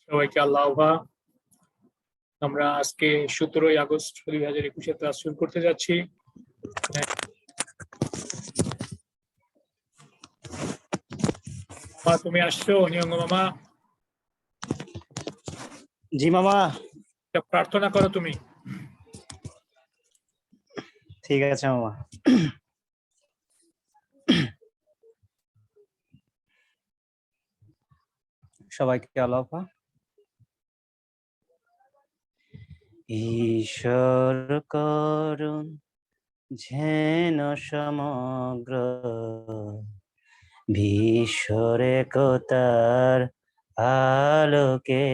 সবাইকে আল্লাহ। আমরা আজকে 17ই আগস্ট 2021 ক্লাস শুরু করতে যাচ্ছি। তুমি আসছো নিয়ঙ্গ মামা? জি মামা। প্রার্থনা করো তুমি। ঠিক আছে মামা। সবাইকে আল্লাহ। ঈশ্বর করুণ যেন সমগ্র বিশ্বর একতার আলোকে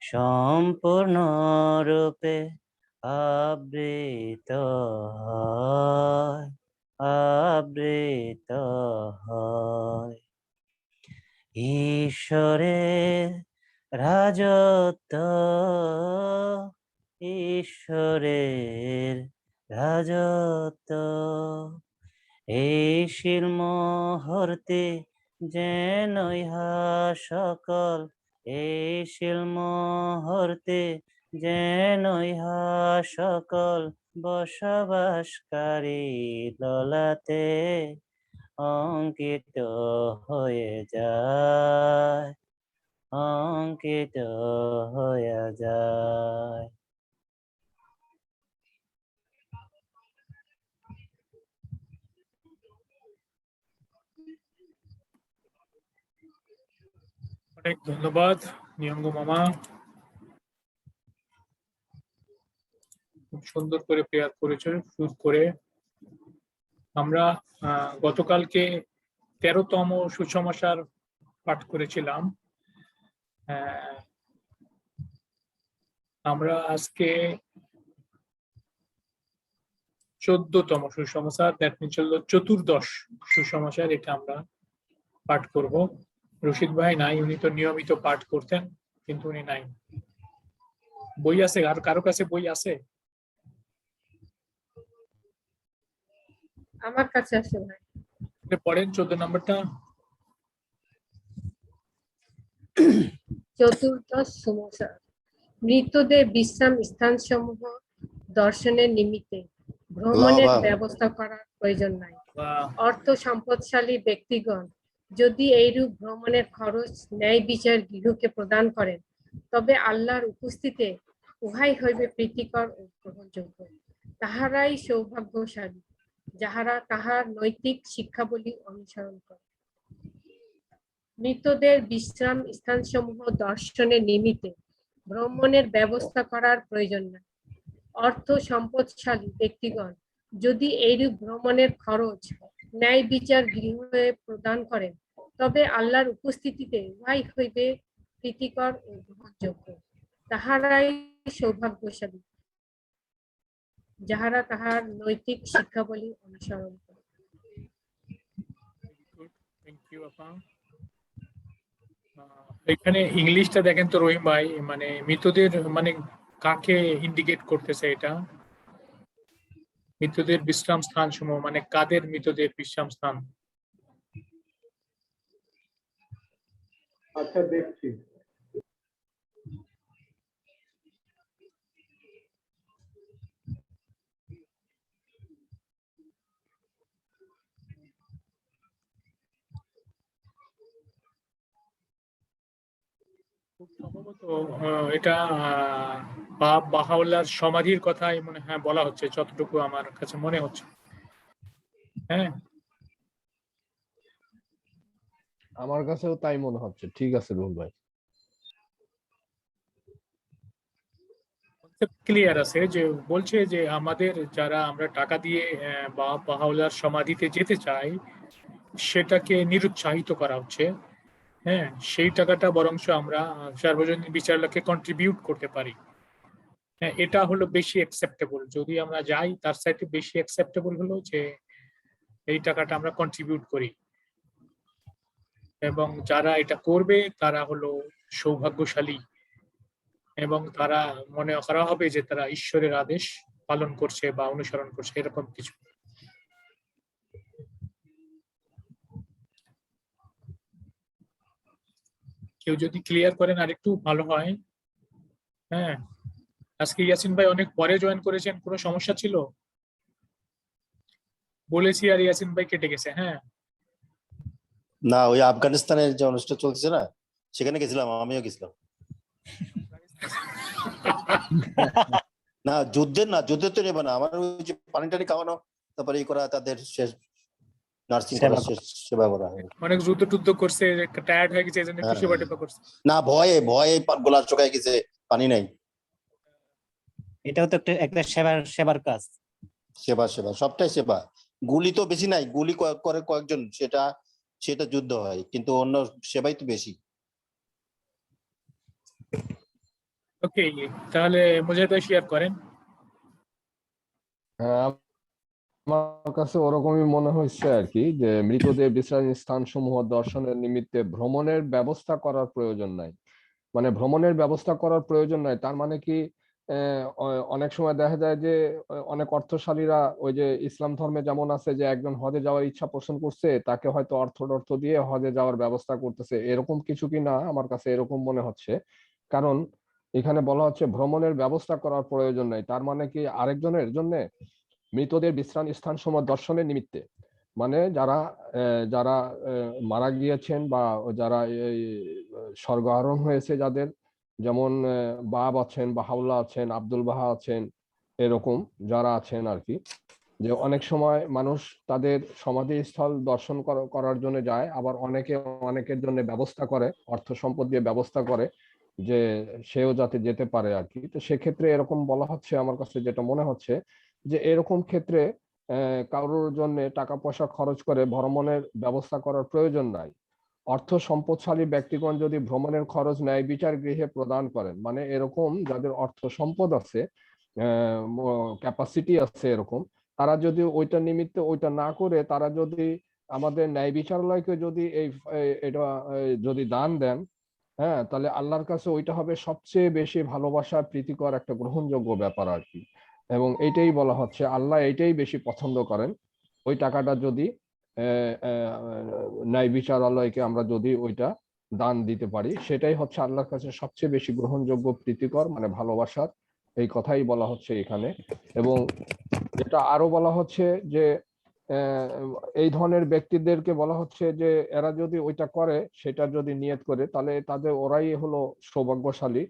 সম্পূর্ণ রূপে আবৃত হয়। ঈশ্বরের রাজত্ব, ঈশ্বরের রাজত্ব এই শিলমোহরতে যেন ইহা সকল, এই শিলমোহরতে যেন ইহা সকল বসবাসকারী ললাতে অঙ্কিত হয়ে যায়, অঙ্কিত হয়ে যায়। অনেক ধন্যবাদ নিয়ঙ্গ মামা, খুব সুন্দর করে প্রেয়ার করেছ। শুরু করে আমরা গতকালকে 13তম সুসমাচার পাঠ করেছিলাম। আমরা আজকে 14তম সুসমাচার, দ্যাট মিনস হলো চতুর্দশ সুসমাচার, এটা আমরা পাঠ করব। রশিদ ভাই নাই, উনি তো নিয়মিত পাঠ করতেন, কিন্তু উনি নাই। বই আছে? আর কারো কাছে বই আছে? আমার কাছে আছে ভাই। পড়েন 14 নম্বরটা। চতুর্দশ সুসমাচার। মৃতদের বিশ্রাম স্থানসমূহ দর্শনের নিমিত্তে ভ্রমণের ব্যবস্থা করার প্রয়োজন নাই। অর্থ সম্পদশালী ব্যক্তিগণ যদি এইরূপ ভ্রমণের খরচ ন্যায় বিচার গৃহকে প্রদান করেন, তবে আল্লাহর উপস্থিতিতে উহাই হইবে প্রীতিকর ও গ্রহণযোগ্য। তাহারাই সৌভাগ্যশালী যাহারা তাহার নৈতিক শিক্ষাবলী অনুসরণ করে। মৃতদের বিশ্রাম স্থানসমূহ দর্শনের নিমিত্তে ভ্রমণের ব্যবস্থা করার প্রয়োজন নাই। অর্থ সম্পদশালী ব্যক্তিগণ যদি এইরূপ ভ্রমণের খরচ ন্যায় বিচার গৃহে প্রদান করেন, তবে আল্লাহর উপস্থিতিতে উহাই হইবে প্রীতিকর ও গ্রহণযোগ্য। তাহারাই সৌভাগ্যশালী যাহারা তাহার নৈতিক শিক্ষাবলী অনুসরণ করে। এখানে ইংলিশটা দেখেন তো রহিম ভাই, মানে মৃতদের মানে কাকে ইন্ডিকেট করতেছে এটা? মৃতদের বিশ্রাম স্থান সমূহ মানে কাদের মৃতদের বিশ্রাম স্থান? আচ্ছা দেখছি। সম্ভবত এটা বাহাউল্লাহর সমাধির কথাই মনে হয় বলা হচ্ছে, যতটুকু আমার কাছে মনে হচ্ছে। হ্যাঁ, আমার কাছেও তাই মনে হচ্ছে। ঠিক আছে রুহুল ভাই। ক্লিয়ার আছে যে বলছে যে আমাদের যারা আমরা টাকা দিয়ে বাহাউল্লাহর সমাধিতে যেতে চাই, সেটাকে নিরুৎসাহিত করা হচ্ছে। হ্যাঁ, সেই টাকাটা বরঞ্চ আমরা সার্বজনীন বিচারকে কন্ট্রিবিউট করতে পারি। হ্যাঁ, এটা হলো বেশি অ্যাকসেপ্টেবল। যদি আমরা যাই, তার সাথে বেশি অ্যাকসেপ্টেবল হলো যে এই টাকাটা আমরা কন্ট্রিবিউট করি, এবং যারা এটা করবে তারা হলো সৌভাগ্যশালী, এবং তারা মনে করা হবে যে তারা ঈশ্বরের আদেশ পালন করছে বা অনুসরণ করছে, এরকম কিছু। কেউ যদি ক্লিয়ার করেন আরেকটু ভালো হয়। হ্যাঁ, আজকে ইয়াসিন ভাই অনেক পরে জয়েন করেছেন, কোনো সমস্যা ছিল? বলেছি আর ইয়াসিন ভাই কেটে গেছে। হ্যাঁ, না, ওই আফগানিস্তানের যে অনুষ্ঠান চলছে না, সেখানে গেছিলাম, আমিও গেছিলাম। না, যুদ্ধের তো নেবে না, আমার ওই যে পানি টানি খাওয়ানো, তারপরে ই করা, তাদের শেষ নার্সিং করা, শেষ সেবা করা। অনেক যুদ্ধ টুদ্ধ করছে, টায়ার্ড হয়ে গেছে, এই জন্য একটু সেবা টেবা করছে। না, ভয়ে গলা শুকায় গেছে, পানি নাই। এটাও তো একটা সেবার কাজ। সেবা সবটাই সেবা। গুলি তো বেশি নাই, গুলি করে কয়েকজন, সেটা যুদ্ধ হয়, কিন্তু অন্য সেবাই তো বেশি। ওকে, তাহলে মুজাহিদ ভাই শেয়ার করেন। হ্যাঁ, আমার কাছে ওরকমই মনে হচ্ছে আর কি, যে মৃতদেহ বিশ্রামের স্থান সমূহ দর্শনের নিমিত্তে ভ্রমণের ব্যবস্থা করার প্রয়োজন নাই। মানে ভ্রমণের ব্যবস্থা করার প্রয়োজন নাই তার মানে কি, অনেক সময় দেখা যায় যে অনেক অর্থশালীরা ওই যে ইসলাম ধর্মে যেমন আছে যে একজন হজে যাওয়ার ইচ্ছা পোষণ করছে, তাকে হয়তো অর্থ দিয়ে হজে যাওয়ার ব্যবস্থা করতেছে, এরকম কিছু কি না? আমার কাছে এরকম মনে হচ্ছে। কারণ এখানে বলা হচ্ছে ভ্রমণের ব্যবস্থা করার প্রয়োজন নাই, তার মানে কি আরেকজনের জন্য মৃতদের বিশ্রাম স্থান সমূহ দর্শনের নিমিত্তে, মানে যারা যারা মারা গিয়েছেন বা যারা এই স্বর্গ আরোহণ হয়েছে, যাদের যেমন বাব আছেন, বাহাউল্লাহ আছেন, আব্দুল বাহা আছেন, এরকম যারা আছেন আর কি, যে অনেক সময় মানুষ তাদের সমাধিস্থল দর্শন করার জন্য যায়, আবার অনেকের জন্য ব্যবস্থা করে, অর্থ সম্পদ দিয়ে ব্যবস্থা করে যে সেও যাতে যেতে পারে আর কি। তো সেক্ষেত্রে এরকম বলা হচ্ছে, আমার কাছে যেটা মনে হচ্ছে যে এরকম ক্ষেত্রে কারোর জন্য টাকা পয়সা খরচ করে ভ্রমণের ব্যবস্থা করার প্রয়োজন নাই। অর্থ সম্পদশালী ব্যক্তিগণ যদি ভ্রমণের খরচ ন্যায় বিচার গৃহে প্রদান করেন, মানে এরকম যাদের অর্থ সম্পদ আছে, ক্যাপাসিটি আছে এরকম, তারা যদি ওইটা নিমিত্তে ওইটা না করে তারা যদি আমাদের ন্যায় বিচারালয়কে যদি এটা যদি দান দেন, হ্যাঁ, তাহলে আল্লাহর কাছে ওইটা হবে সবচেয়ে বেশি ভালোবাসা প্রীতিকর একটা গ্রহণযোগ্য ব্যাপার আর কি। এবং এইটাই বলা হচ্ছে আল্লাহ এইটাই বেশি পছন্দ করেন, ওই টাকাটা যদি ন্যায় বিচারালয়কে আমরা যদি ওইটা দান দিতে পারি, সেটাই হচ্ছে আল্লাহর কাছে সবচেয়ে বেশি গ্রহণযোগ্য প্রীতিকর, মানে ভালোবাসার, এই কথাই বলা হচ্ছে এখানে। এবং এটা আরো বলা হচ্ছে যে এই ধরনের ব্যক্তিদেরকে বলা হচ্ছে যে এরা যদি ওইটা করে, সেটা যদি নিয়ত করে, তাহলে ওরাই হলো সৌভাগ্যশালী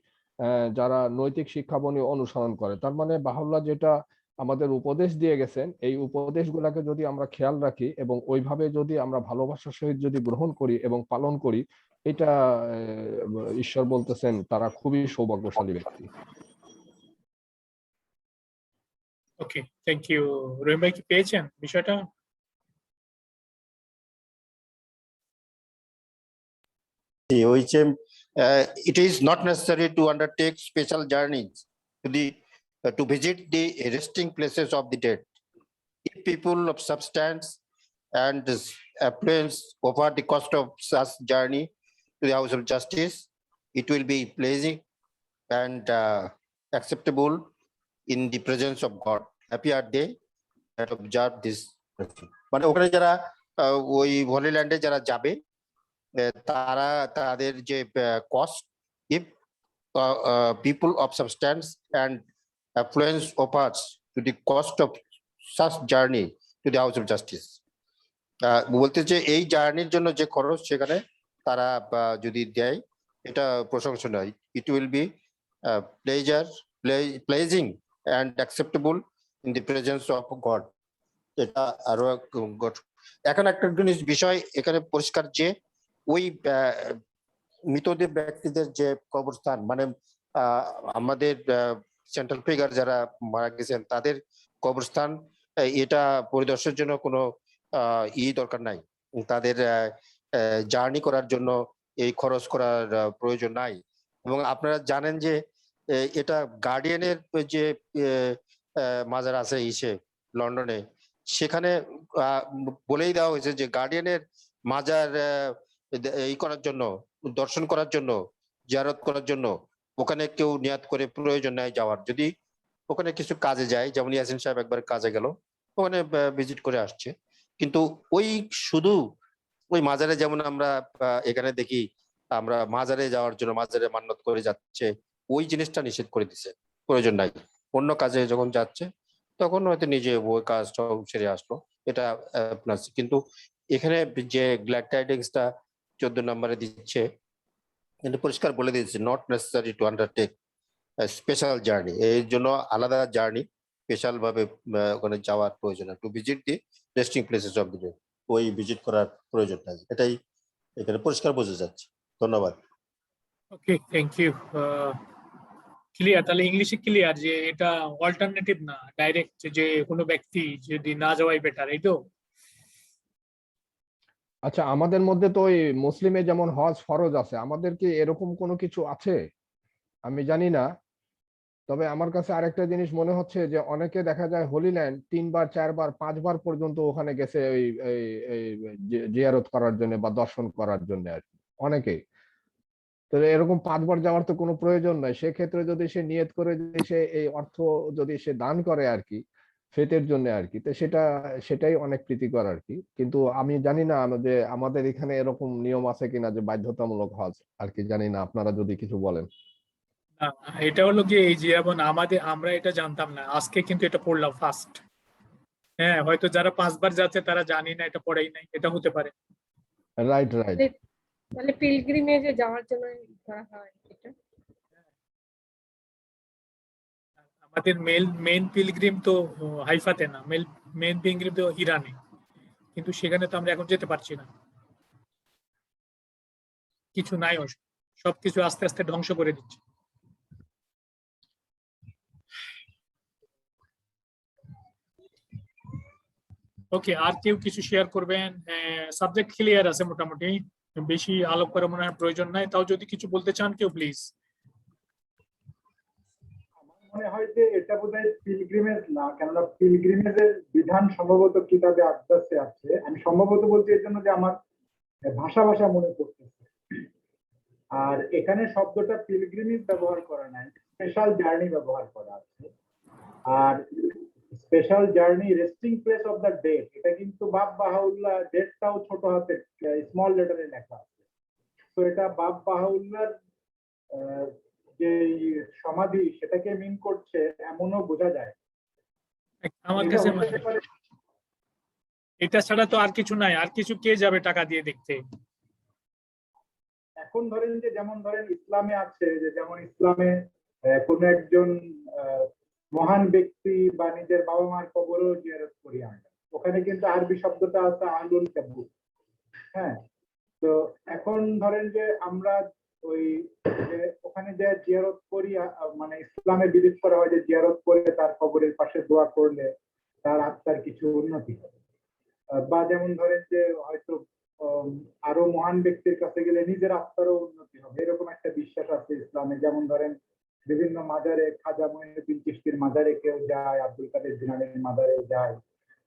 যারা নৈতিক শিক্ষাবলী অনুসরণ করে। তার মানে বাহুল্লাহ যেটা আমাদের উপদেশ দিয়ে গেছেন, এই উপদেশগুলোকে যদি আমরা খেয়াল রাখি এবং ওইভাবে যদি আমরা ভালোবাসার সহিত যদি গ্রহণ করি এবং পালন করি, এটা ঈশ্বর বলতেছেন তারা খুবই সৌভাগ্যশালী ব্যক্তি। ওকে, থ্যাংক ইউ। রহিম ভাই কি পেয়েছেন বিষয়টা? It is not necessary to undertake special journeys to visit the resting places of the dead. If people of substance and affluence offer the cost of such journey to the House of Justice, it will be pleasing and acceptable in the presence of God. Happy are they that observe this. মানে ওখানে যারা ওই হোলি ল্যান্ডে যারা যাবে, তারা তাদের যে cost, if people of substance and affluence offers to the cost of such journey to the House of Justice, বলতে যে এই জার্নির জন্য যে খরচ সেখানে তারা যদি দেয়, এটা প্রশংসনীয়। It will be pleasing and acceptable in the presence of God. এটা আরো এখন একটা জিনিস বিষয় এখানে পরিষ্কার যে ওই মৃতদেহ ব্যক্তিদের যে কবরস্থান, মানে আমাদের সেন্ট্রাল ফিগার যারা মারা গেছেন তাদের কবরস্থান, এটা পরিদর্শনের জন্য কোনো দরকার নাই, তাদের জার্নি করার জন্য এই খরচ করার প্রয়োজন নাই। এবং আপনারা জানেন যে এটা গার্ডিয়ানের যে মাজার আছে লন্ডনে, সেখানে বলেই দেওয়া হয়েছে যে গার্ডিয়ানের মাজার করার জন্য, দর্শন করার জন্য, জিয়ারত করার জন্য ওখানে কেউ নিয়াত করে প্রয়োজন নাই যাওয়ার। যদি ওখানে কিছু কাজে যায়, যেমন ইয়াসিন সাহেব একবার কাজে গেল, ওখানে ভিজিট করে আসছে, কিন্তু ওই শুধু ওই মাজারে যেমন আমরা এখানে দেখি আমরা মাজারে যাওয়ার জন্য মাজারে মান্নত করে যাচ্ছে, ওই জিনিসটা নিষেধ করে দিছে, প্রয়োজন নাই। অন্য কাজে যখন যাচ্ছে তখন হয়তো নিজে ওই কাজটা সেরে আসলো, এটা আপনার। কিন্তু এখানে যে গ্ল্যাড টাইডিংসটা 14 নম্বরে দিচ্ছে, এটা পরিষ্কার বলে দিচ্ছে not necessary to undertake special journey, এর জন্য আলাদা জার্নি স্পেশাল ভাবে ওখানে যাওয়ার প্রয়োজন, to visit the resting places of the, ওই ভিজিট করার প্রয়োজন নাই, এটাই এখানে পরিষ্কার বোঝা যাচ্ছে। ধন্যবাদ। ওকে, থ্যাংক ইউ। ক্লিয়ার, তাহলে ইংলিশে ক্লিয়ার যে এটা অল্টারনেটিভ না, ডাইরেক্ট যে কোনো ব্যক্তি যদি না যাওয়াই বেটার, এই তো। আচ্ছা, আমাদের মধ্যে তো ওই মুসলিমে যেমন হজ ফরজ আছে, আমাদের কি এরকম কোনো কিছু আছে? আমি জানি না। তবে আমার কাছে আরেকটা জিনিস মনে হচ্ছে যে অনেকে দেখা যায় হোলি ল্যান্ড 3 বার 4 বার 5 বার পর্যন্ত ওখানে গেছে ওই এই জিয়ারত করার জন্য বা দর্শন করার জন্য আর কি, অনেকেই। তো এরকম 5 বার যাওয়ার তো কোনো প্রয়োজন নাই। সেক্ষেত্রে যদি সে নিয়ত করে যদি সে এই অর্থ যদি সে দান করে আর কি, ফেতের জন্য আর কি, তো সেটাই অনেক প্রীতিকর আর কি। কিন্তু আমি জানি না যে আমাদের এখানে এরকম নিয়ম আছে কিনা যে বাধ্যতামূলক হজ আর কি, জানি না, আপনারা যদি কিছু বলেন। না, এটা হলো কি, এই যে যেমন আমরা এটা জানতাম না, আজকে কিন্তু এটা পড়লাম ফার্স্ট। হ্যাঁ, হয়তো যারা 5 বার যাচ্ছে তারা জানি না, এটা পড়েই নাই, এটা হতে পারে। Right right. তাহলে পিলগ্রিমেজে যাওয়ার জন্য করা হয় এটা। আমাদের মেইন পিলগ্রিম তো হাইফাতে না, মেইন পিলগ্রিম তো ইরানে, কিন্তু সেখানে তো আমরা এখন যেতে পারছি না, কিছু নাই, সবকিছু আস্তে আস্তে ধ্বংস করে দিচ্ছে। ওকে, আর কেউ কিছু শেয়ার করবেন? সাবজেক্ট ক্লিয়ার আছে মোটামুটি, বেশি আলোক করার মনে হয় প্রয়োজন নাই, তাও যদি কিছু বলতে চান কেউ প্লিজ। মনে হয় যে এটা বোধহয় পিলগ্রিমেজ না, কেননা পিলগ্রিমেজের বিধান সম্ভবত কিতাবে আকদাসে আছে। আমি সম্ভবত বলছি এর জন্য যে আমার ভাষা মনে পড়তেছে। আর এখানে শব্দটা পিলগ্রিমেজ ব্যবহার করা নাই, স্পেশাল জার্নি ব্যবহার করা আছে। আর special journey resting place of the date, এটা কিন্তু বাব বাহাউল্লাহ, ডেটটাও ছোট হাতে স্মল লেটারে লেখা আছে। তো এটা বাব বাহাউল্লাহর যে সমাধি সেটাকে মিন করছে এমনও বোঝা যায়। আমার কাছে এটা ছাড়া তো আর কিছু নাই, আর কিছু কে যাবে টাকা দিয়ে দেখতে? এখন ধরেন যে যেমন ধরেন ইসলামে আছে যে, যেমন ইসলামে কোন একজন মহান ব্যক্তি বা নিজের বাবা মার কবরও জিয়ারত করি আমরা, ওখানে কিন্তু আরবি শব্দটা আছে আহলুল কাবর। হ্যাঁ, তো এখন ধরেন যে আমরা ওই ওখানে যে জিয়ারত করি, মানে ইসলামে বিলিভ করা হয় যে জিয়ারত করে তার কবরের পাশে দোয়া করলে তার আত্মার কিছু উন্নতি হবে। বা যেমন ধরেন যে হয়তো আরো মহান ব্যক্তির কাছে গেলে নিজের আত্মারও উন্নতি হবে, এরকম একটা বিশ্বাস আছে ইসলামে। যেমন ধরেন বিভিন্ন মাজারে, খাজা মঈনুদ্দিন চিশতির মাজারে কেউ যায়, আব্দুল কাদের জিলানীর মাজারে যায়।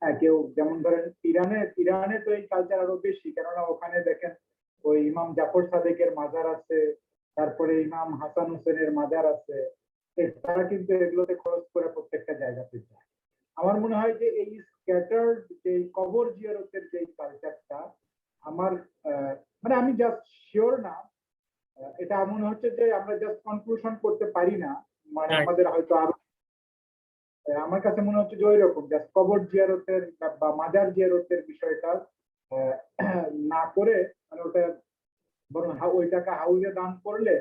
হ্যাঁ, কেউ যেমন ধরেন ইরানে তো এই কালচার আরো বেশি, কেননা ওখানে দেখেন ওই ইমাম জাফর সাদেকের মাজার আছে, তারপরে ইমাম হাসান হোসেনের মাজার আছে। তারা কিন্তু এগুলোতে খরচ করে প্রত্যেকটা জায়গাতে যায়। আমার মনে হয় যে এই স্ক্যাটার্ড যে কবর জিয়ারতের যে কালচারটা, আমার মানে আমি জাস্ট শিওর না, এটা মনে হচ্ছে যে আমরা জাস্ট কনক্লুশন করতে পারি না, মানে আমাদের হয়তো আরো, আমার কাছে মনে হচ্ছে যে ওই রকম জাস্ট কবর জিয়ারতের বা মাজার জিয়ারতের বিষয়টা না করে, মানে ওটা বরং ওই টাকা হাউজে দান করলে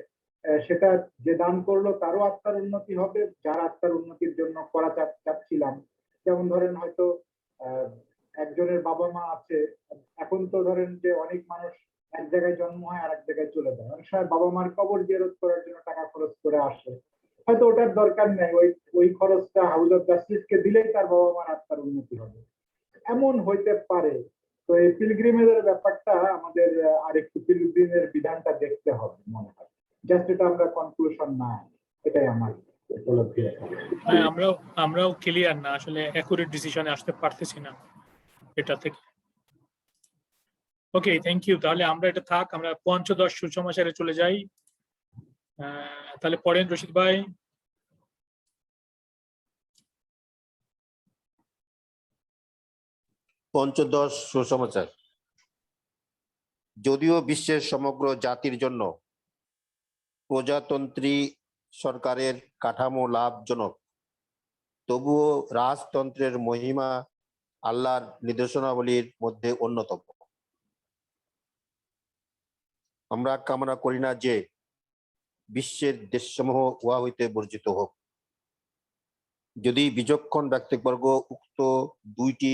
সেটা যে দান করলো তারও আত্মার উন্নতি হবে, যার আত্মার উন্নতির জন্য করা চাচ্ছিলাম। যেমন ধরেন হয়তো একজনের বাবা মা আছে, এখন তো ধরেন যে অনেক মানুষ এক জায়গায় জন্ম হয় আর এক জায়গায় চলে যায়, অনেক সময় বাবা মার কবর জিয়ারত করার জন্য টাকা খরচ করে আসে, হয়তো ওটার দরকার নেই, ওই খরচটা হাউস অফ জাস্টিসকে দিলেই তার বাবা মার আত্মার উন্নতি হবে, এমন হইতে পারে। তো এই পিলগ্রিমেজের ব্যাপারটা আমাদের আরেকটু পিলগ্রিমের বিধানটা দেখতে হবে মনে হয়, জাস্ট এটা আমরা কনক্লুশন না, এটাই আমার উপলব্ধি। আমরাও ক্লিয়ার না, আসলে অ্যাকুরেট ডিসিশনে আসতে পারতেছি না এটা থেকে। ওকে, থ্যাংক ইউ। তাহলে আমরা এটা থাক, আমরা পঞ্চদশ সুসমাচারে চলে যাই। তাহলে পড়েন রশিদ ভাই। পঞ্চদশ সুসমাচার। যদিও বিশ্বের সমগ্র জাতির জন্য প্রজাতন্ত্রী সরকারের কাঠামো লাভজনক, তবুও রাজতন্ত্রের মহিমা আল্লাহর নির্দেশনাবলীর মধ্যে অন্যতম। আমরা কামনা করি না যে বিশ্বের দেশসমূহ উহা হইতে বর্জিত হোক। যদি বিচক্ষণ ব্যক্তিবর্গ উক্ত দুইটি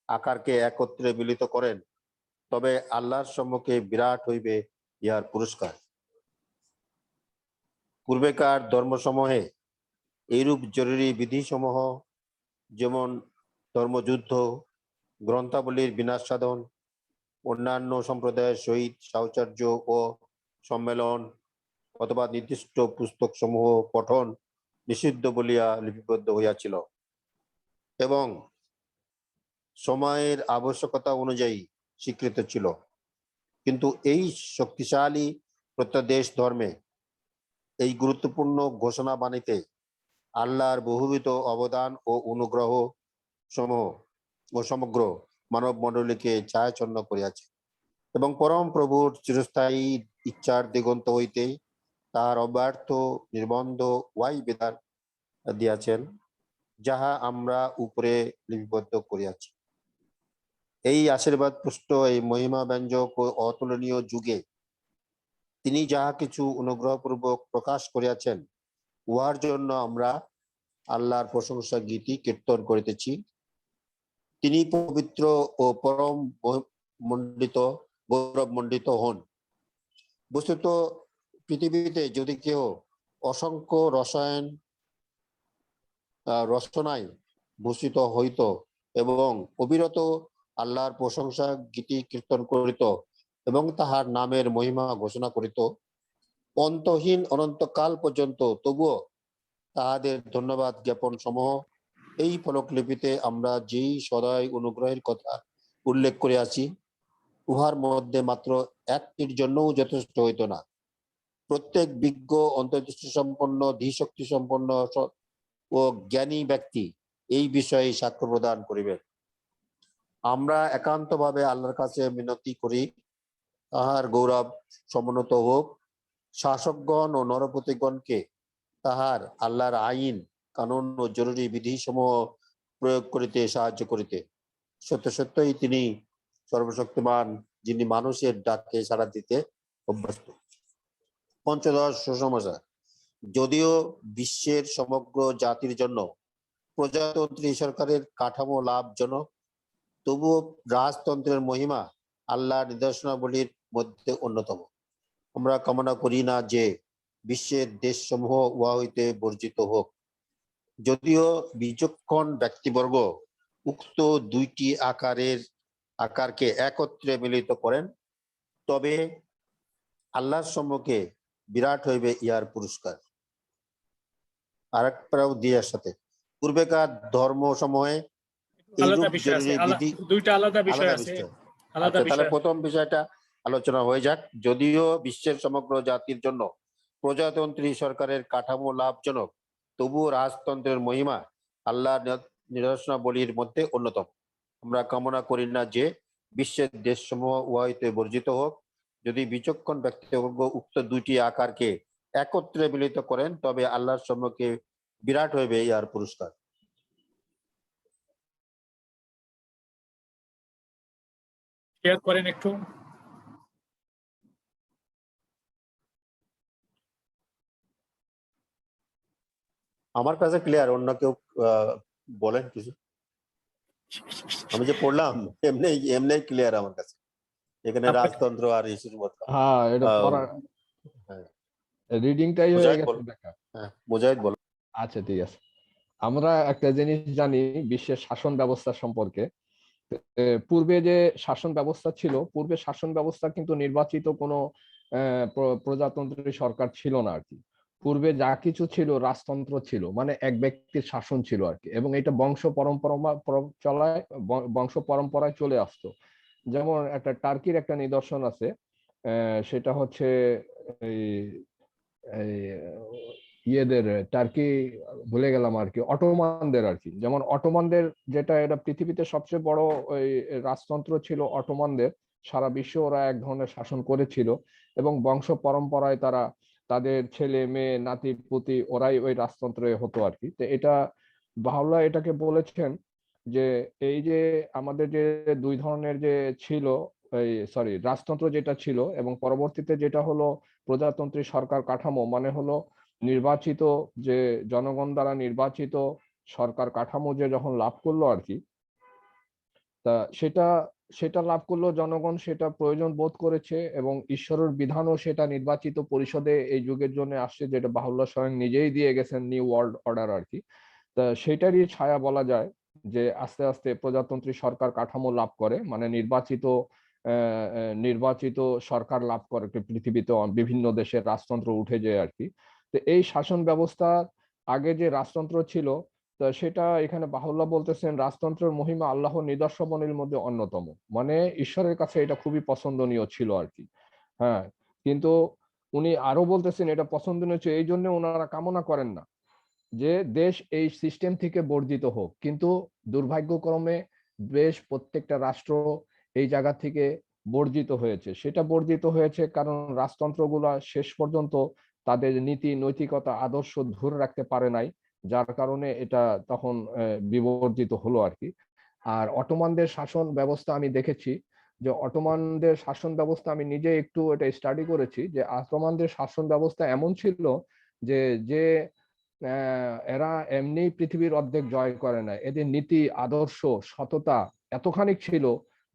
আকারকে একত্রে মিলিত করেন, তবে আল্লাহর সম্মুখে বিরাট হইবে ইহার পুরস্কার। পূর্বেকার ধর্মসমূহে এইরূপ জরুরি বিধিসমূহ, যেমন ধর্মযুদ্ধ, গ্রন্থাবলীর বিনাশ সাধন, অন্যান্য সম্প্রদায়ের সহিত সাহচর্য ও সম্মেলন অথবা নির্দিষ্ট পুস্তক সমূহ পঠন নিষিদ্ধ বলিয়া লিপিবদ্ধ হইয়াছিল এবং সময়ের আবশ্যকতা অনুযায়ী স্বীকৃত ছিল। কিন্তু এই শক্তিশালী প্রত্যাদেশ ধর্মে এই গুরুত্বপূর্ণ ঘোষণা বাণীতে আল্লাহর বহুবিধ অবদান ও অনুগ্রহ সমূহ ও সমগ্র মানব মণ্ডলীকে ছায়াচ্ছন্ন করিয়াছে এবং পরম প্রভুর চিরস্থায়ী ইচ্ছার দিগন্ত হইতে তাহার অব্যর্থ নির্বন্ধ ওয়াই বিধান দিয়াছেন, যাহা আমরা উপরে লিপিবদ্ধ করিয়াছি। এই আশীর্বাদ পুষ্ট এই মহিমা ব্যঞ্জক ও অতুলনীয় যুগে তিনি যাহা কিছু অনুগ্রহপূর্বক প্রকাশ করিয়াছেন, উহার জন্য আমরা আল্লাহর প্রশংসা গীতি কীর্তন করিতেছি। তিনি পবিত্র ও পরম মণ্ডিত গৌরবমণ্ডিত হন। বস্তুত পৃথিবীতে যদি কেউ অসংখ্য রচনায় ভূষিত হইত এবং অবিরত আল্লাহর প্রশংসা গীতি কীর্তন করিত এবং তাহার নামের মহিমা ঘোষণা করিত অন্তহীন অনন্তকাল পর্যন্ত, তবুও তাহাদের ধন্যবাদ জ্ঞাপন সমূহ এই ফলকলিপিতে আমরা যেই সদয় অনুগ্রহের কথা উল্লেখ করিয়াছি, উহার মধ্যে মাত্র একটির জন্যও যথেষ্ট হইত না। প্রত্যেক বিজ্ঞ, অন্তর্দৃষ্টি সম্পন্ন, ধীশক্তি সম্পন্ন ও জ্ঞানী ব্যক্তি এই বিষয়ে সাক্ষ্য প্রদান করিবেন। আমরা একান্তভাবে আল্লাহর কাছে মিনতি করি, তাহার গৌরব সমুন্নত হোক, শাসকগণ ও নরপতিগণকে তাহার আল্লাহর আইন কানুন ও জরুরি বিধি সমূহ প্রয়োগ করিতে সাহায্য করিতে। সত্য সত্যই তিনি সর্বশক্তিমান, যিনি মানুষের ডাকে সাড়া দিতে অভ্যস্ত। পঞ্চদশ সুসমাচার। যদিও বিশ্বের সমগ্র জাতির জন্য প্রজাতন্ত্রী সরকারের কাঠামো লাভজনক, তবুও রাজতন্ত্রের মহিমা আল্লাহর নিদর্শনাবলীর মধ্যে অন্যতম। আমরা কামনা করি না যে বিশ্বের দেশসমূহ উহা হইতে বর্জিত হোক। যদিও বিচক্ষণ ব্যক্তিবর্গ উক্ত দুইটি আকারকে একত্রে মিলিত করেন, তবে আল্লাহর সম্মুখে বিরাট হইবে ইহার পুরস্কার। আরেক প্যারাও দিয়ে সাথে পূর্বেকার ধর্ম সমূহে আলাদা বিষয় আছে, দুইটা আলাদা বিষয় আছে, আলাদা তাহলে বিষয়। প্রথম বিষয়টা আলোচনা হয়ে যাক। যদিও বিশ্বের সমগ্র জাতির জন্য প্রজাতন্ত্রী সরকারের কাঠামো লাভজনক, তবুও রাজতন্ত্রের মহিমা আল্লাহর নিদর্শনাবলীর মধ্যে অন্যতম। আমরা কামনা করি না যে বিশ্বের দেশসমূহ উহা হইতে বর্জিত হোক। যদি বিচক্ষণ ব্যক্তিবর্গ উক্ত দুইটি আকারকে একত্রে মিলিত করেন, তবে আল্লাহর সম্মুখে বিরাট হইবে ইহার পুরস্কার। শেয়ার করেন একটু। আমার কাছে ক্লিয়ার, অন্য কেউ বলেন কিছু। আমি যে পড়লাম এমনি এমনি ক্লিয়ার আমার কাছে। এখানে রাজতন্ত্র আর ইস্যুর মধ্যে হ্যাঁ, এটা পড়া রিডিংটাই হয়ে গেছে দেখা। মুজাহিদ বল। আচ্ছা, ঠিক আছে। আমরা একটা জিনিস জানি বিশ্বের শাসন ব্যবস্থা সম্পর্কে। পূর্বে যে শাসন ব্যবস্থা ছিল, পূর্বে শাসন ব্যবস্থা কিন্তু নির্বাচিত কোনো প্রজাতন্ত্রী সরকার ছিল না আর কি। পূর্বে যা কিছু ছিল রাজতন্ত্র ছিল, মানে এক ব্যক্তির শাসন ছিল আর কি, এবং এটা বংশ পরম্পরায় চলে আসতো। যেমন একটা টার্কির একটা নিদর্শন আছে, সেটা হচ্ছে ইয়েদের, টার্কি ভুলে গেলাম আর কি, অটোমানদের আর কি। যেমন অটোমানদের যেটা, এটা পৃথিবীতে সবচেয়ে বড় ওই রাজতন্ত্র ছিল অটোমানদের, সারা বিশ্বে ওরা এক ধরনের শাসন করেছিল এবং বংশ পরম্পরায় তারা তাদের ছেলে মেয়ে নাতি পুতি ওরাই ওই রাজতন্ত্রে হতো আর কি। তো এটা বাহাউল্লাহ এটাকে বলেছেন যে এই যে আমাদের যে দুই ধরনের যে ছিল এই রাজতন্ত্র যেটা ছিল এবং পরবর্তীতে যেটা হলো প্রজাতন্ত্রী সরকার কাঠামো, মানে হলো নির্বাচিত যে জনগণ দ্বারা নির্বাচিত সরকার কাঠামো যে যখন লাভ করলো আর কি, তা সেটা সেটা লাভ করলো জনগণ, সেটা প্রয়োজন বোধ করেছে এবং ঈশ্বরের বিধানও সেটা নির্বাচিত পরিষদে এই যুগের জন্য আসছে, যেটা বাহুল্লাহ স্বয়ং নিজেই দিয়ে গেছেন নিউ ওয়ার্ল্ড অর্ডার আর কি। তা সেটারই ছায়া বলা যায় যে আস্তে আস্তে প্রজাতন্ত্রী সরকার কাঠামো লাভ করে, মানে নির্বাচিত সরকার লাভ করে পৃথিবীতে বিভিন্ন দেশের রাজতন্ত্র উঠে যায় আর কি। তো এই শাসন ব্যবস্থা আগে যে রাজতন্ত্র ছিল, তা সেটা এখানে বাহুল্লাহ বলতেছেন রাজতন্ত্রের মহিমা আল্লাহর নিদর্শনের মধ্যে অন্যতম, মানে ঈশ্বরের কাছে এটা খুবই পছন্দনীয় ছিল আর কি। হ্যাঁ, কিন্তু উনি আরো বলতেছেন এটা পছন্দনীয় ছিল এই জন্য ওনারা কামনা করেন না যে দেশ এই সিস্টেম থেকে বর্জিত হোক, কিন্তু দুর্ভাগ্যক্রমে দেশ প্রত্যেকটা রাষ্ট্র এই জায়গা থেকে বর্জিত হয়েছে। সেটা বর্জিত হয়েছে কারণ রাজতন্ত্রগুলা শেষ পর্যন্ত তাদের নীতি নৈতিকতা আদর্শ ধরে রাখতে পারে নাই, যার কারণে এটা তখন বিবর্জিত হলো আর কি। আর অটোমানদের শাসন ব্যবস্থা আমি দেখেছি যে অটোমানদের শাসন ব্যবস্থা আমি নিজে একটু এটা স্টাডি করেছি যে অটোমানদের শাসন ব্যবস্থা এমন ছিল যে যে এরা এমনি পৃথিবীর অর্ধেক জয় করে না, এদের নীতি আদর্শ সততা এতখানি ছিল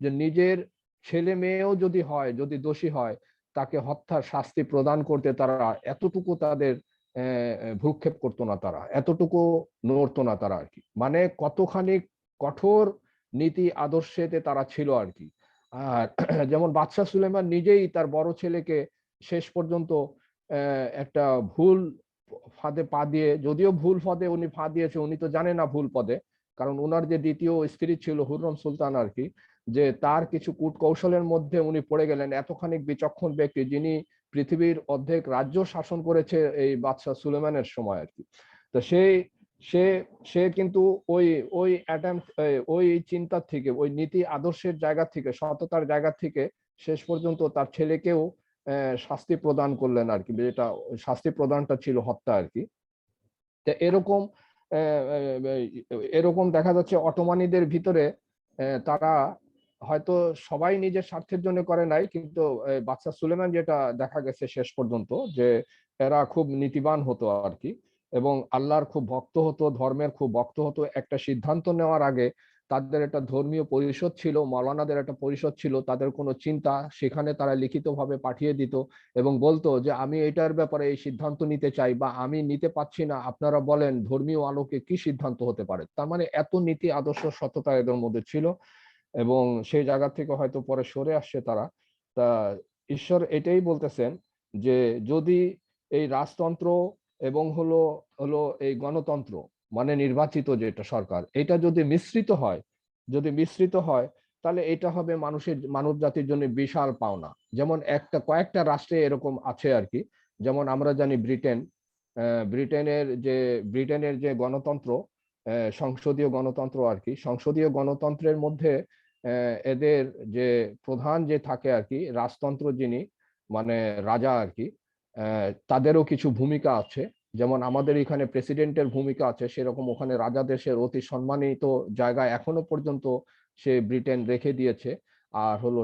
যে নিজের ছেলে মেয়েও যদি হয়, যদি দোষী হয়, তাকে হত্যার শাস্তি প্রদান করতে তারা এতটুকু তাদের ভ্রুক্ষেপ করতো না, তারা এতটুকু নড়তো না তারা আর কি। মানে কতখানি কঠোর নীতি আদর্শেতে তারা ছিল আর কি। আর যেমন বাদশাহ সুলেমান নিজেই তার বড় ছেলেকে শেষ পর্যন্ত একটা ভুল ফাঁদে পা দিয়ে, যদিও ভুল পদে উনি ফা দিয়েছে, উনি তো জানে না ভুল পদে, কারণ ওনার যে দ্বিতীয় স্ত্রী ছিল হুররম সুলতান আর কি, যে তার কিছু কূট কৌশলের মধ্যে উনি পড়ে গেলেন। এতখানি বিচক্ষণ ব্যক্তি যিনি পৃথিবীর অর্ধেক রাজ্য শাসন করেছে এই বাদশাহ সুলেমানের সময় আর কি। তো সেই সে সে কিন্তু ওই ওই অ্যাটেম্প ওই চিন্তার থেকে, ওই নীতি আদর্শের জায়গা থেকে, সততার জায়গা থেকে শেষ পর্যন্ত তার ছেলেকেও শাস্তি প্রদান করলেন আর কি, যেটা শাস্তি প্রদানটা ছিল হত্যা আর কি। তো এরকম দেখা যাচ্ছে অটোমানিদের ভিতরে তারা হয়তো সবাই নিজের স্বার্থের জন্য করে নাই, কিন্তু বাদশাহ সুলেমান যেটা দেখা গেছে শেষ পর্যন্ত যে এরা খুব নীতিবান হতো আর কি, এবং আল্লাহর খুব ভক্ত হতো, ধর্মের খুব ভক্ত হতো। একটা সিদ্ধান্ত নেওয়ার আগে তাদের একটা ধর্মীয় পরিষদ ছিল, মাওলানাদের একটা পরিষদ ছিল, তাদের কোনো চিন্তা সেখানে তারা লিখিতভাবে পাঠিয়ে দিত এবং বলতো যে আমি এটার ব্যাপারে এই সিদ্ধান্ত নিতে চাই বা আমি নিতে পারছি না, আপনারা বলেন ধর্মীয় আলোকে কি সিদ্ধান্ত হতে পারে। তার মানে এত নীতি আদর্শ সততা এদের মধ্যে ছিল এবং সেই জায়গা থেকে হয়তো পরে সরে আসছে তারা। তা ঈশ্বর এটাই বলতেছেন যে যদি এই রাজতন্ত্র এবং হলো হলো এই গণতন্ত্র মানে নির্বাচিত যেটা সরকার, এটা যদি মিশ্রিত হয় তাহলে এটা হবে মানব জাতির জন্য বিশাল পাওনা। যেমন কয়েকটা রাষ্ট্রে এরকম আছে আর কি, যেমন আমরা জানি ব্রিটেনের যে গণতন্ত্র, সংসদীয় গণতন্ত্র আর কি, সংসদীয় গণতন্ত্রের মধ্যে এদের যে প্রধান যে থাকে আর কি, রাজতন্ত্র যিনি মানে রাজা আর কি, তাদেরও কিছু ভূমিকা আছে। যেমন আমাদের এখানে প্রেসিডেন্টের ভূমিকা আছে, সেরকম ওখানে রাজা দেশের অতি সম্মানিত জায়গায় এখনো পর্যন্ত সে ব্রিটেন রেখে দিয়েছে। আর হলো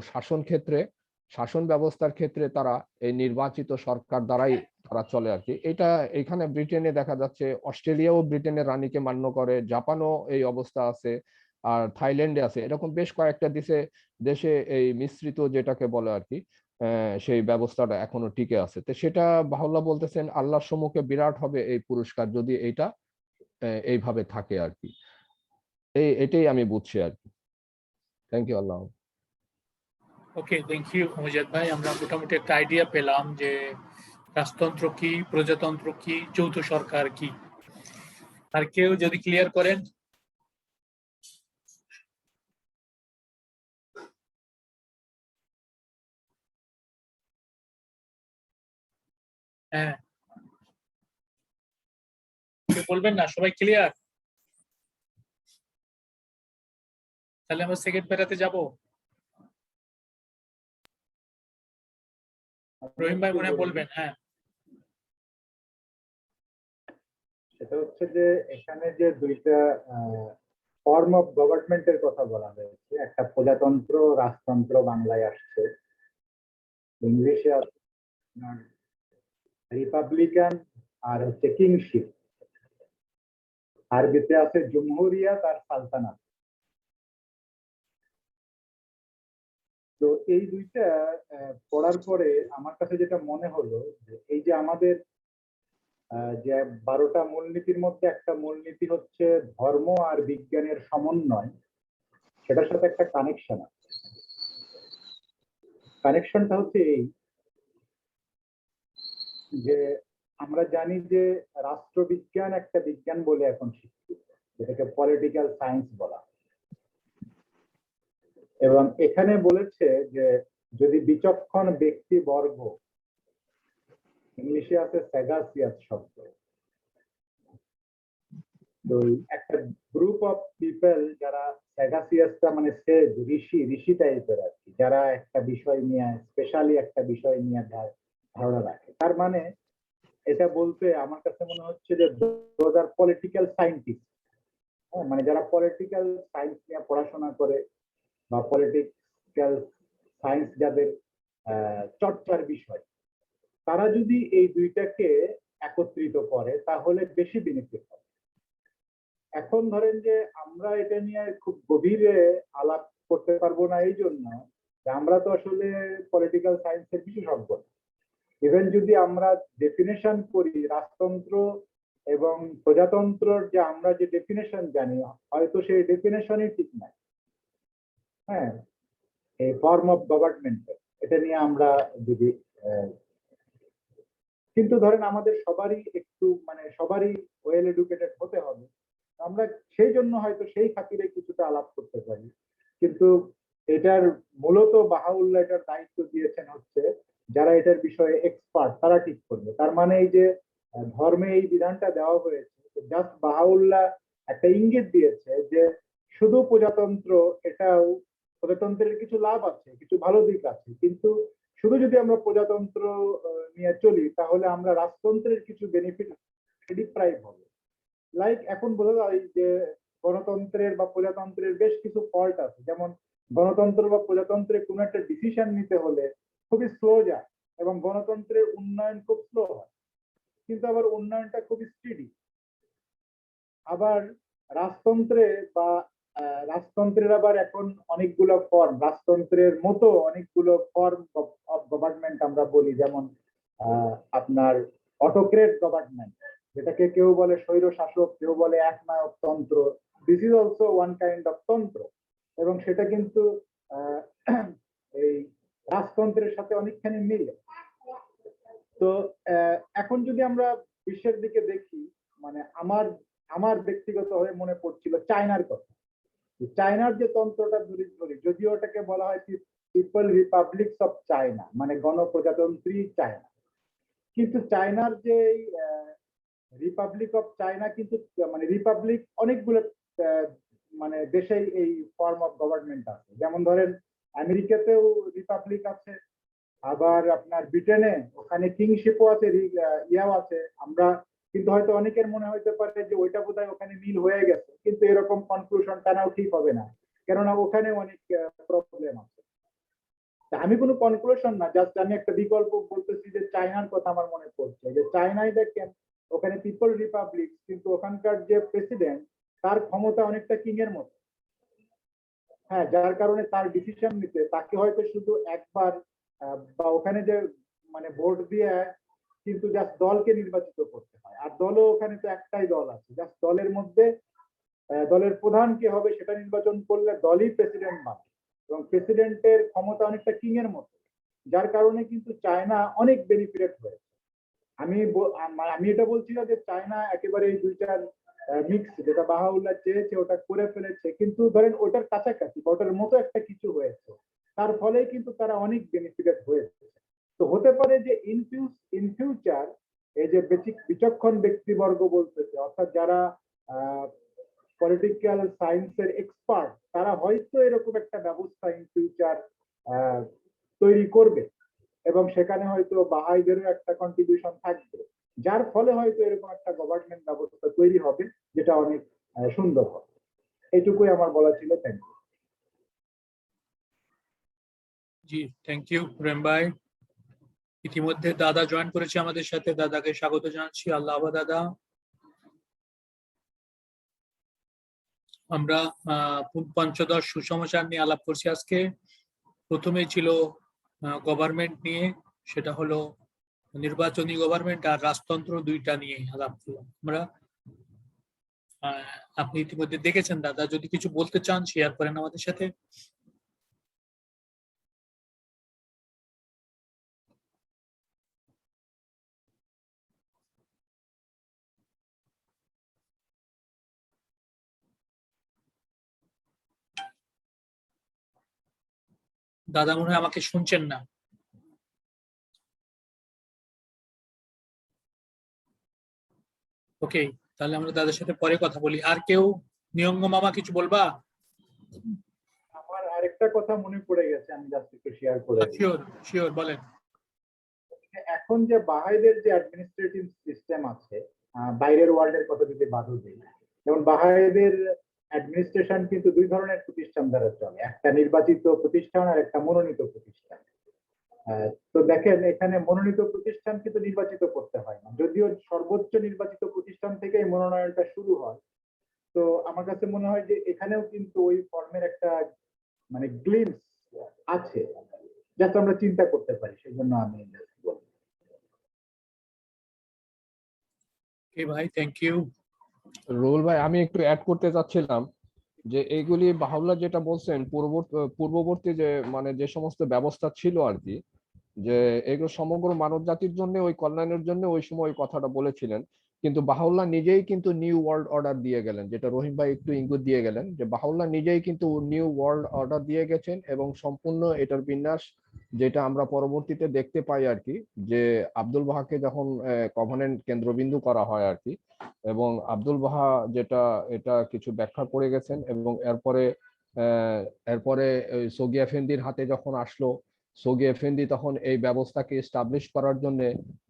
শাসন ব্যবস্থার ক্ষেত্রে তারা এই নির্বাচিত সরকার দ্বারাই তারা চলে আর কি। এটা এখানে ব্রিটেনে দেখা যাচ্ছে, অস্ট্রেলিয়াও ব্রিটেনের রানীকে মান্য করে, জাপানও এই অবস্থা আছে, আর থাইল্যান্ডে আছে, এরকম বেশ কয়েকটা দেশে এই মিশ্রিত যেটাকে বলে আর কি, সেই ব্যবস্থাটা এখনো টিকে আছে। তো সেটা বাহুল্লাহ বলতেছেন আল্লাহর সম্মুখে বিরাট হবে এই পুরস্কার যদি এইটা এইভাবে থাকে আর কি। এটাই আমি বুঝছি আর কি। থ্যাংক ইউ আল্লাহ। ওকে, থ্যাংক ইউ মুজাদ ভাই। আমরা মোটামুটি একটা আইডিয়া পেলাম যে রাজতন্ত্র কি, প্রজাতন্ত্র কি, যৌথ সরকার কি। আর কেউ যদি ক্লিয়ার করেন। হ্যাঁ, বলবেন না? সবাই ক্লিয়ার? তাহলে আমরা সেকেন্ড প্যারাতে যাব। রহিম ভাই মনে হয় বলবেন। হ্যাঁ, সেটা হচ্ছে যে এখানে যে দুইটা ফর্ম অফ গভর্নমেন্টের কথা বলা হয়েছে, একটা প্রজাতন্ত্র, রাজতন্ত্র বাংলায় আসছে, ইংলিশে আপনার রিপাবলিকান আর হচ্ছে কিংশিপ, আরবিতে আছে জমহুরিয়াত আর সালতানাত। তো এই দুইটা পড়ার পরে আমার কাছে যেটা মনে হলো যে এই যে আমাদের যে 12টা মূলনীতির মধ্যে একটা মূলনীতি হচ্ছে ধর্ম আর বিজ্ঞানের সমন্বয়, সেটার সাথে একটা কানেকশন আছে। কানেকশনটা হচ্ছে এই যে আমরা জানি যে রাষ্ট্রবিজ্ঞান একটা বিজ্ঞান বলে এখন স্বীকৃত, যেটাকে পলিটিক্যাল সায়েন্স বলা হয়। এবং এখানে বলেছে যে যদি বিচক্ষণ ব্যক্তিবর্গ, ইংলিশে আছে স্যাগাসিয়াস শব্দ, তো একটা গ্রুপ অফ পিপল যারা স্যাগাসিয়াসটা মানে সেজ, ঋষি টাইপের আর কি, যারা একটা বিষয় নিয়ে স্পেশালি একটা বিষয় নিয়ে ধারণা রাখে, তার মানে এটা বলতে আমার কাছে মনে হচ্ছে যে দোজ আর পলিটিক্যাল সায়েন্টিস্ট, মানে যারা পলিটিক্যাল সায়েন্স নিয়ে পড়াশোনা করে বা পলিটিক্যাল সায়েন্স যাদের চর্চার বিষয়, তারা যদি এই দুইটাকে একত্রিত করে তাহলে বেশি বেনিফিট হবে। এখন ধরেন যে আমরা এটা নিয়ে খুব গভীরে আলাপ করতে পারবো না, এই জন্য যে আমরা তো আসলে পলিটিক্যাল সায়েন্সের বিশেষজ্ঞ। ইভেন যদি আমরা ডেফিনেশন করি রাজতন্ত্র এবং প্রজাতন্ত্রর, যে আমরা যে ডেফিনেশন জানি, হয়তো সেই ডেফিনেশনই ঠিক নাই। হ্যাঁ, এই ফর্ম অফ গভর্নমেন্ট এটা নিয়ে আমরা যদি কিন্তু ধরেন আমাদের সবারই একটু মানে সবারই ওয়েল এডুকেটেড হতে হবে, আমরা সেই জন্য হয়তো সেই খাতিরে কিছুটা আলাপ করতে পারি। কিন্তু এটার মূলত বাহাউল্লাহ এটার দায়িত্ব দিয়েছেন হচ্ছে যারা এটার বিষয়ে এক্সপার্ট, তারা ঠিক করবে। তার মানে এই যে ধর্মে এই বিধানটা দেওয়া হয়েছে, জাস্ট বাহাউল্লাহ একটা ইঙ্গিত দিয়েছে যে শুধু প্রজাতন্ত্র, এটাও প্রজাতন্ত্রের কিছু লাভ আছে, কিছু ভালো দিক আছে, কিন্তু শুধু যদি আমরা প্রজাতন্ত্র নিয়ে চলি তাহলে আমরা রাজতন্ত্রের কিছু বেনিফিট ডিপ্রাইভ হবে। লাইক এখন বোঝা যায় যে গণতন্ত্রের বা প্রজাতন্ত্রের বেশ কিছু ফল্ট আছে, যেমন গণতন্ত্র বা প্রজাতন্ত্রে কোনো একটা ডিসিশন নিতে হলে খুবই স্লো যায় এবং গণতন্ত্রের উন্নয়ন খুব স্লো হয়, কিন্তু আবার উন্নয়নটা খুবই স্পিডি। আবার রাজতন্ত্রে বা রাজতন্ত্রের আবার এখন অনেকগুলো ফর্ম, রাজতন্ত্রের মতো অনেকগুলো ফর্ম অফ গভর্নমেন্ট আমরা বলি, যেমন আপনার অটোক্রেট গভর্নমেন্ট, যেটাকে কেউ বলে স্বৈর শাসক, কেউ বলে একনায়কতন্ত্র। This is also one kind of তন্ত্র, এবং সেটা কিন্তু এই রাজতন্ত্রের সাথে অনেকখানি মিলে। তো এখন যদি আমরা বিশ্বের দিকে দেখি, মানে আমার ব্যক্তিগতভাবে মনে পড়ছিল চায়নার কথা। চায়নার যে তন্ত্রটা ধরি, যদিও ওটাকে বলা হয় পিপল রিপাবলিকস অফ চায়না, মানে গণপ্রজাতন্ত্রী চায়না, কিন্তু চায়নার যে রিপাবলিক অফ চায়না কিন্তু মানে রিপাবলিক অনেকগুলো মানে দেশেই এই ফর্ম অফ গভর্নমেন্ট আছে। যেমন ধরেন আমেরিকাতেও রিপাবলিক আছে, আবার আপনার ব্রিটেনে ওখানে কিংশিপও আছে, ইয়াও আছে। আমরা কিন্তু হয়তো অনেকের মনে হইতে পারে যে ওইটা বোধহয় ওখানে মিল হয়ে গেছে, কিন্তু এরকম কনক্লুশন টানাও ঠিক হবে না, কেননা ওখানে অনেক প্রবলেম আছে। আমি কোনো কনক্লুশন না, জাস্ট আমি একটা বিকল্প বলতেছি যে চায়নার কথা আমার মনে পড়ছে, যে চায়নায় দেখেন ওখানে পিপল রিপাবলিক, কিন্তু ওখানকার যে প্রেসিডেন্ট তার ক্ষমতা অনেকটা কিং এর মতো। হ্যাঁ, যার কারণে তার ডিসিশন নিতে তাকে হয়তো শুধু একবার বা ওখানে যে মানে ভোট দিয়ে কিন্তু জাস্ট দলকে নির্বাচিত করতে হয়, আর দলও ওখানে তো একটাই দল আছে, জাস্ট দলের মধ্যে দলের প্রধান কে হবে সেটা নির্বাচন করলে দলই প্রেসিডেন্ট বানে, এবং প্রেসিডেন্টের ক্ষমতা অনেকটা কিং এর মতো। যার কারণে কিন্তু চায়না অনেক বেনিফিটেড হয়েছে। আমি এটা বলছি না যে চায়না একেবারে এই দুইটার মিক্স, যেটা বাহাউল্লাহ চেয়েছে ওটা করে ফেলেছে, কিন্তু ধরেন ওটার কাছাকাছি বা ওটার মতো একটা কিছু হয়েছে, তার ফলে কিন্তু তারা অনেক বেনিফিটেড হয়েছে। তো হতে পারে যে ইন ফিউচার এই যে বিচক্ষণ ব্যক্তিবর্গ বলতেছে, অর্থাৎ যারা পলিটিক্যাল সায়েন্সের এক্সপার্ট, তারা হয়তো এরকম একটা ব্যবস্থা ইন ফিউচার তৈরি করবে, এবং সেখানে হয়তো বাহাইদেরও একটা কন্ট্রিবিউশন থাকবে, যার ফলে হয়তো এরকম একটা গভর্নমেন্ট ব্যবস্থা তৈরি হবে যেটা অনেক সুন্দর হবে। এইটুকুই আমার বলা ছিল। Thank you. জি, থ্যাংক ইউ প্রেম ভাই। ইতিমধ্যে দাদা জয়েন করেছে আমাদের সাথে, দাদাকে স্বাগত জানাচ্ছি। আল্লাহ হাফেজ দাদা। আমরা পঞ্চদশ সুসমাচার নিয়ে আলাপ করছি আজকে। প্রথমেই ছিল গভর্নমেন্ট নিয়ে, সেটা হলো নির্বাচনী গভর্নমেন্ট আর রাজতন্ত্র, দুইটা নিয়ে আলাপ করলাম আমরা। আপনি ইতিমধ্যে দেখেছেন দাদা, যদি কিছু বলতে চান শেয়ার করেন আমাদের সাথে। দাদা মনে হয় আমাকে শুনছেন না। ওকে, তাহলে আমরা দাদার সাথে পরে কথা বলি। আর কেউ নিয়ঙ্গ মামা কিছু বলবা? আমার আরেকটা কথা মনে পড়ে গেছে, আমি জাস্ট একটু শেয়ার করে দিই। শিওর শিওর, বলেন। এখন যে বাহাইদের যে অ্যাডমিনিস্ট্রেটিভ সিস্টেম আছে, বাইরের ওয়ার্ল্ডের কথা যদি বাদ দিই, যেমন বাহাইদের অ্যাডমিনিস্ট্রেশন কিন্তু দুই ধরনের প্রতিষ্ঠান দ্বারা চলে, একটা নির্বাচিত প্রতিষ্ঠান আর একটা মনোনীত প্রতিষ্ঠান। তো দেখেন এখানে মনোনীত প্রতিষ্ঠান কিন্তু নির্বাচিত করতে হয় না, যদিও সর্বোচ্চ নির্বাচিত প্রতিষ্ঠান থেকেই মনোনয়নটা শুরু হয়। তো আমার কাছে মনে হয় যে এখানেও কিন্তু ওই ফর্মের একটা মানে গ্লিমস আছে, যাতে আমরা চিন্তা করতে পারি। সেই জন্য আমি বলবো। ওকে ভাই, থ্যাংক ইউ। রুল ভাই, আমি একটু অ্যাড করতে চাচ্ছিলাম যে এইগুলি বাহাউল্লাহ যেটা বলছেন পূর্ববর্তী যে মানে যে সমস্ত ব্যবস্থা ছিল আর কি, যে এগুলো সমগ্র মানব জাতির জন্য, ওই কল্যাণের জন্য ওই সময় ওই কথাটা বলেছিলেন। কিন্তু বাহাউল্লাহ নিজেই কিন্তু নিউ ওয়ার্ল্ড অর্ডার দিয়ে গেলেন, যেটা রহিম ভাই একটু ইঙ্গুত দিয়ে গেলেন, যে বাহাউল্লাহ নিজেই কিন্তু নিউ ওয়ার্ল্ড অর্ডার দিয়ে গেছেন এবং সম্পূর্ণ এটার বিন্যাস যেটা আমরা পরবর্তীতে দেখতে পাই আর কি, যে আব্দুল বাহাকে যখন কভেনেন্ট কেন্দ্রবিন্দু করা হয় আর কি, এবং আব্দুল বাহা যেটা এটা কিছু ব্যাখ্যা করে গেছেন, এবং এরপরে সগি এফেন্দির হাতে যখন আসলো, সগি এফেন্দি তখন এই ব্যবস্থাকে এস্টাবলিশ করার জন্য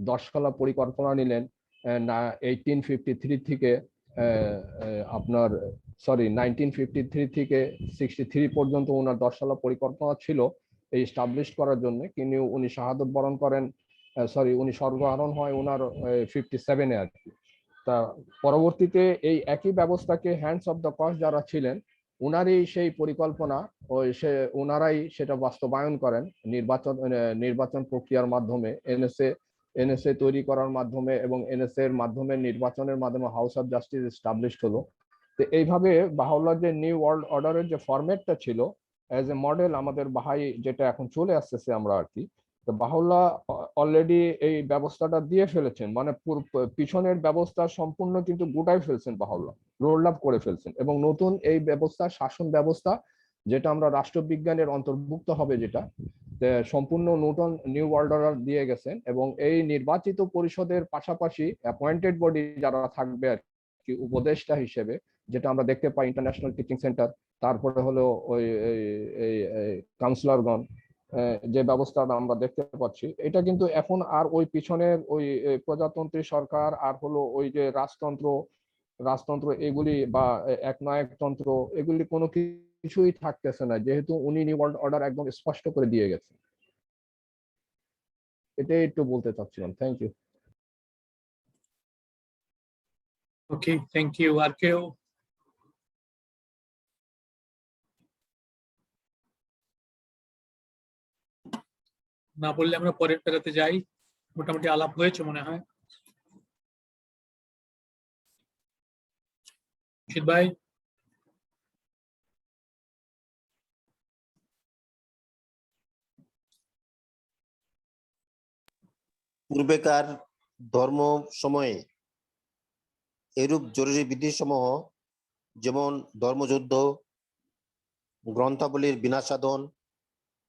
10 পরিকল্পনা নিলেন। 1853 থেকে আপনার 1953 থেকে 63 পর্যন্ত ওনার 10 পরিকল্পনা ছিল এই এস্টাবলিশ করার জন্য, কিন্তু উনি শাহাদত বরণ করেন, উনি স্বর্গারোহণ হয় ওনার 57-এ আর কি। তা পরবর্তীতে এই একই ব্যবস্থাকে হ্যান্ডস অফ দ্য কস্ট যারা ছিলেন, উনারই সেই পরিকল্পনা ওনারাই সেটা বাস্তবায়ন করেন নির্বাচন প্রক্রিয়ার মাধ্যমে, এনএসএ তৈরি করার মাধ্যমে, এবং এনএসএ এর মাধ্যমে নির্বাচনের মাধ্যমে হাউস অফ জাস্টিস এস্টাবলিশড হলো। তো এইভাবে বাহাউল্লাহ যে নিউ ওয়ার্ল্ড অর্ডারের যে ফরম্যাটটা ছিল অ্যাজ এ মডেল আমাদের বাহাই যেটা এখন চলে আসতেছে আমরা আর কি, তো বাহাউল্লাহ অলরেডি এই ব্যবস্থাটা দিয়ে ফেলেছেন, মানে পিছনের ব্যবস্থা সম্পূর্ণ কিন্তু গোটাই ফেলছেন বাহাউল্লাহ, রোল আপ করে ফেলছেন, এবং নতুন এই ব্যবস্থা শাসন ব্যবস্থা যেটা আমরা রাষ্ট্রবিজ্ঞানের অন্তর্ভুক্ত হবে, যেটা সম্পূর্ণ নতুন নিউ ওয়ার্ল্ড অর্ডার দিয়ে গেছেন। এবং এই নির্বাচিত পরিষদের পাশাপাশি অ্যাপয়েন্টেড বডি যারা থাকবে আর কি উপদেষ্টা হিসেবে, যেটা আমরা দেখতে পাই ইন্টারন্যাশনাল টিচিং সেন্টার, তারপরে হলো ওই কাউন্সিলরগণ, যে ব্যবস্থাটা আমরা দেখতে পাচ্ছি, এটা কিন্তু এখন আর ওই পিছনের ওই প্রজাতন্ত্রী সরকার আর হলো ওই যে রাজতন্ত্র এগুলি বা একনায়কতন্ত্র এগুলি কোনো কিছুই থাকতেছে না, যেহেতু উনি নিউ ওয়ার্ল্ড অর্ডার একদম স্পষ্ট করে দিয়ে গেছে। এটাই একটু বলতে চাচ্ছিলাম। Thank you. Okay, thank you. আর কেউ? না বললে আমরা পরের পেরাতে যাই। মোটামুটি আলাপ হয়েছে মনে হয়। মুর্শিদ ভাই? পূর্বেকার ধর্ম সময়ে এরূপ জরুরি বিধিসমূহ, যেমন ধর্মযুদ্ধ, গ্রন্থাবলীর বিনাশাধন,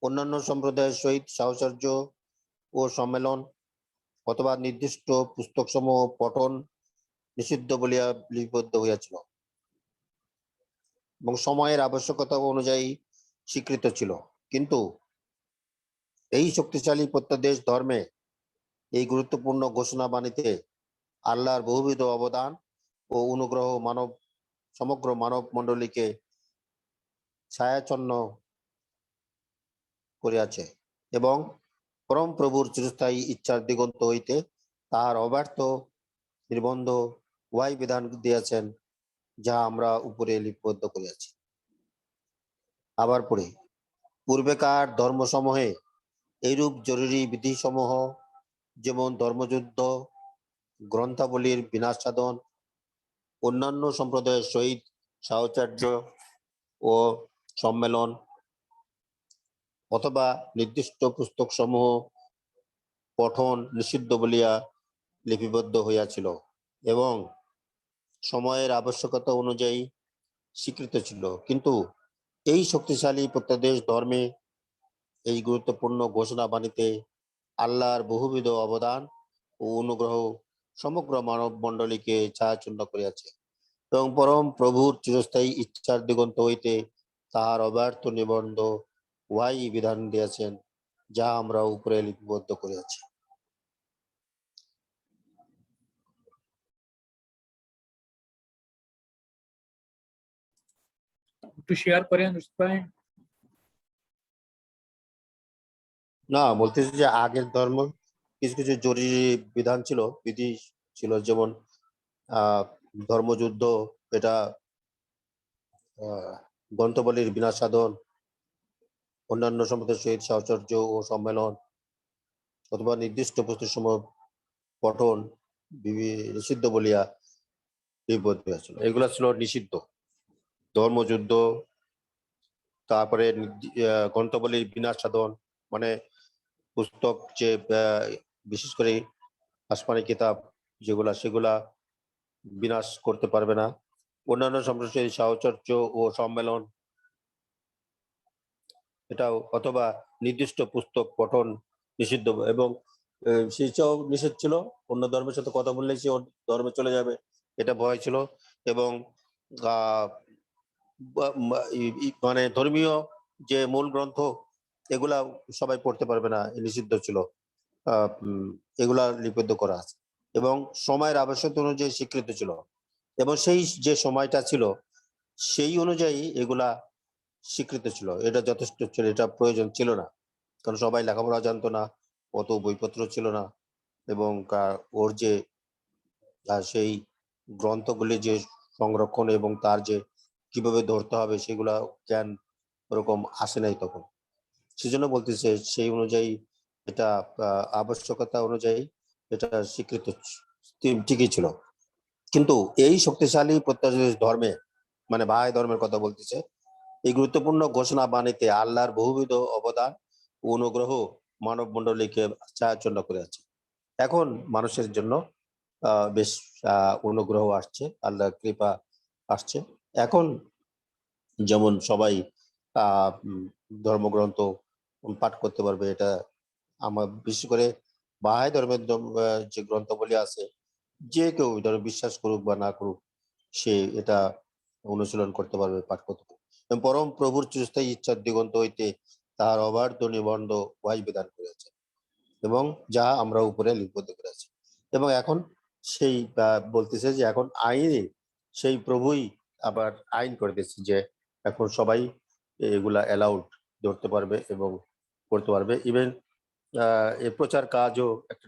অন্যান্য সম্প্রদায়ের সহিত সাহচর্য ও সম্মেলন, অথবা নির্দিষ্ট পুস্তকসমূহ পঠন নিষিদ্ধ বলিয়া লিপিবদ্ধ হইয়াছিল এবং সময়ের আবশ্যকতা অনুযায়ী স্বীকৃত ছিল। কিন্তু এই শক্তিশালী প্রত্যাদেশ ধর্মে এই গুরুত্বপূর্ণ ঘোষণা বাণীতে আল্লাহর বহুবিধ অবদান ও অনুগ্রহ সমগ্র মানব মণ্ডলীকে ছায়াচ্ছন্ন করিয়াছে এবং পরম প্রভুর চিরস্থায়ী ইচ্ছার দিগন্ত হইতে তাহার অব্যর্থ নির্বন্ধ ওয়াই বিধান দিয়েছেন, যা আমরা উপরে লিপিবদ্ধ করিয়াছি। আবার পড়ি, পূর্বেকার ধর্মসমূহে এইরূপ জরুরি বিধিসমূহ যেমন ধর্মযুদ্ধ, গ্রন্থাবলীর বিনাশ সাধন, অন্যান্য সম্প্রদায়ের সহিত সাহচর্য ও সম্মেলন অথবা নির্দিষ্ট পুস্তক সমূহ পঠন নিষিদ্ধ বলিয়া লিপিবদ্ধ হইয়াছিল এবং সময়ের আবশ্যকতা অনুযায়ী স্বীকৃত ছিল। কিন্তু এই শক্তিশালী প্রত্যাদেশ ধর্মে এই গুরুত্বপূর্ণ ঘোষণা বাণীতে আল্লাহর বহুবিধ অবদান ও অনুগ্রহ সমগ্র মানব মণ্ডলীকে ছায়াচ্ছন্ন করিয়াছে এবং পরম প্রভুর চিরস্থায়ী ইচ্ছার দিগন্ত হইতে তাহার অব্যর্থ নিবন্ধ ওয়াই বিধান দিয়েছেন, যা আমরা উপরে লিপিবদ্ধ করিয়াছি। একটু শেয়ার করেন ভাই। না, বলতেছি যে আগের ধর্ম কিছু কিছু জরুরি বিধান ছিল, বিধি ছিল, যেমন ধর্মযুদ্ধ, এটা গ্রন্থবলীর বিনাশ সাধন, অন্যান্য সম্প্রদায়ের সহিত সাহচর্য ও সম্মেলন অথবা নির্দিষ্ট পুস্তক সমূহ পঠন নিষিদ্ধ বলিয়া লিপিবদ্ধ হয়েছিল। এগুলা ছিল নিষিদ্ধ। ধর্মযুদ্ধ, তারপরে গ্রন্থবলীর বিনাশ সাধন, মানে পুস্তক যে বিশেষ করে আসমানি কিতাব যেগুলা, সেগুলা বিনাশ করতে পারবে না। অন্যান্য সম্প্রদায়ের সাহচর্য ও সম্মেলন এটাও, অথবা নির্দিষ্ট পুস্তক পঠন নিষিদ্ধ, এবং সেটাও নিষেধ ছিল। অন্য ধর্মের সাথে কথা বললে সে ধর্মে চলে যাবে, এটা ভয় ছিল। এবং মানে ধর্মীয় যে মূল গ্রন্থ এগুলা সবাই পড়তে পারবে না, নিষিদ্ধ ছিল। এগুলা লিপিবদ্ধ করা আছে এবং সময়ের আবশ্যকতা অনুযায়ী স্বীকৃত ছিল, এবং সেই যে সময়টা ছিল সেই অনুযায়ী এগুলা স্বীকৃত ছিল। এটা যথেষ্ট ছিল, এটা প্রয়োজন ছিল না, কারণ সবাই লেখাপড়া জানতো না, অত বইপত্র ছিল না, এবং ওর যে সেই গ্রন্থগুলি যে সংরক্ষণ এবং তার যে কিভাবে ধরতে হবে সেগুলা জ্ঞান ওরকম আসে নাই তখন। সেজন্য বলতেছে সেই অনুযায়ী এটা আবশ্যকতা অনুযায়ী এটা স্বীকৃত ঠিকই ছিল। কিন্তু এই শক্তিশালী প্রত্যাদেশ ধর্মে, মানে বাহাই ধর্মের কথা বলতেছে, এই গুরুত্বপূর্ণ ঘোষণা বাণীতে আল্লাহর বহুবিধ অবদান ও অনুগ্রহ মানব মণ্ডলীকে ছায়াচ্ছন্ন করে আছে। এখন মানুষের জন্য বেশ অনুগ্রহ আসছে, আল্লাহর কৃপা আসছে। এখন যেমন সবাই ধর্মগ্রন্থ পাঠ করতে পারবে, এটা আমার বিশেষ করে বাহাই ধর্মের যে গ্রন্থগুলি আছে, যে কেউ ধরো বিশ্বাস করুক বা না করুক, সে এটা অনুশীলন করতে পারবে, পাঠ করতে পারবে। পরম প্রভুর চিরস্থায়ী ইচ্ছার দিগন্ত হইতে তাহার অবাধ্য নিবন্ধ ওয়াই বিধান করেছে এবং যা আমরা উপরে লিপিবদ্ধ করেছি। এবং এখন সেই বলতেছে যে এখন আইনে সেই প্রভুই আবার আইন করে দিচ্ছে যে এখন সবাই এগুলা অ্যালাউড ধরতে পারবে এবং করতে পারবে। ইভেন এর প্রচার কাজও একটা